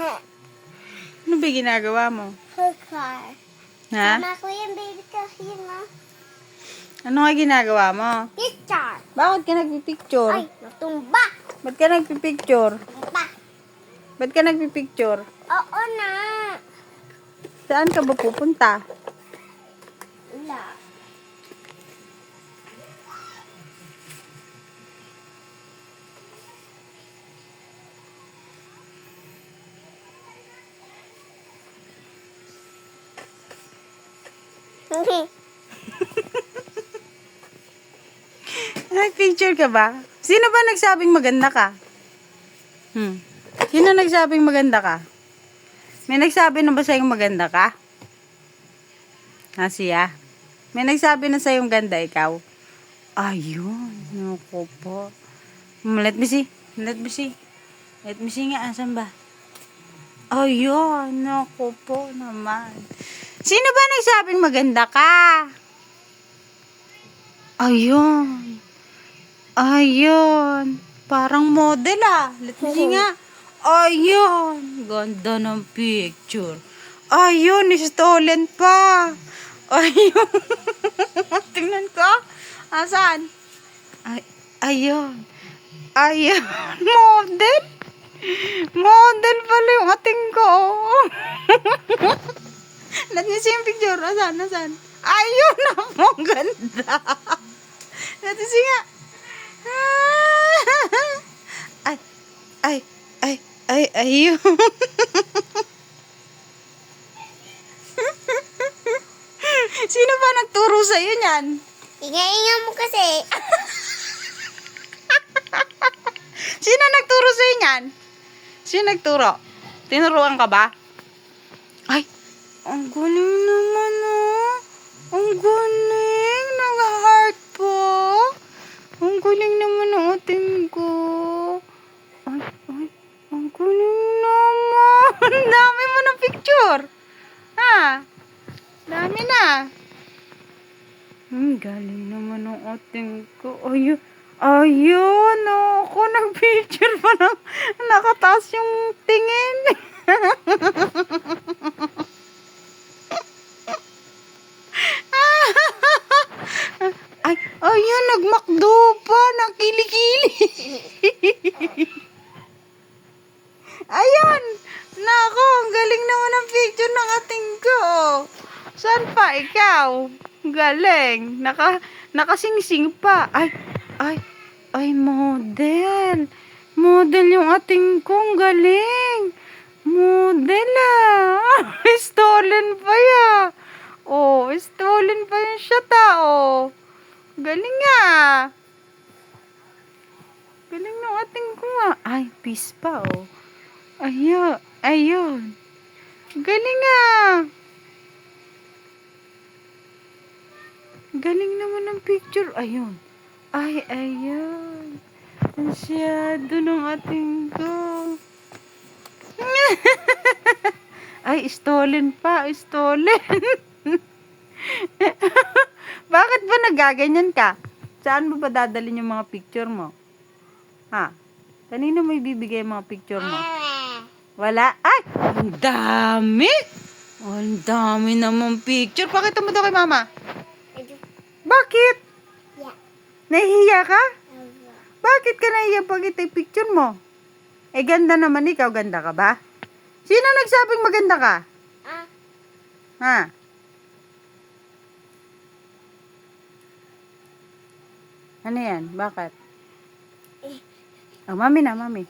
Ano ba ginagawa mo? Car. Ha? Sama ko yung baby ko. Yun mo. Ano nga ginagawa mo? Picture. Bakit ka nagpipicture? Ay, natumba. Ba't ka nagpipicture? Tumba. Ba't ka nagpipicture? Oo na. Saan ka ba pupunta? Wala. Nagpicture ka ba? Sino ba nagsabing maganda ka? Sino nagsabing maganda ka? May nagsabi na ba sa'yong maganda ka? Ha, siya? May nagsabi na sa'yong ganda ikaw? Ayun. Naku po. Let me see. Let me see. Let me see nga. Asan ba? Ayun. Naku po naman. Sino ba nagsabing maganda ka? Ayun. Ayun. Parang model ah. Let me see nga. Ayun. Ganda ng picture. Ayun. Stolen pa. Ayun. Tingnan ko. Asan? Ayun. Ayun. Model. Model pala yung ating ko. Let me see yung picture. Asan? Asan? Ayun. Ang ganda. Let me see nga. Ayun. Sino ba nagturo sa'yo niyan? Inga-inga mo kasi. Sino nagturo sa'yo niyan? Sino nagturo? Tinuruan ka ba? Ay, ang galing naman oh. Ang galing. Nag-heart po. Ang galing naman ng ating ko. Ay, ang galing naman. Ang dami mo ng picture. Ha? Dami na. Ang galing naman ng ating ko. Ayun. Ayun. Ako, nag-picture pa ng nakataas yung tingin. Ay, ayun. Nagmakdo pa. Nakili-kili. Ayun. Nako, ang galing naman ang picture ng ating ko. Saan pa ikaw? Galing. Nakasingsing pa. Ay, model. Model yung ating ko. Ang galing. Model ah. Stolen pa ya. Oh, stolen pa yung shot ah. Oh. Galing ah. Galing ng ating ko ah. Ay, peace pa oh. Ayun. Galing ah. Galing naman ng picture. Ayun. Ayun. Masyado ng ating ko. Ay, stolen pa. Stolen. Bakit ba nagaganyan ka? Saan mo ba dadalhin yung mga picture mo? Ha? Kanino mo ibibigay yung mga picture mo? Wala? Ay! Ang dami! Ang dami namang picture. Pakita mo daw kay mama. Bakit? Yeah. Nahihiya ka? Bakit ka nahihiya pag ito yung picture mo? Eh, ganda naman ikaw. Ganda ka ba? Sino nagsabing maganda ka? Ha? Ano yan? Bakit? Oh, mami na, mami.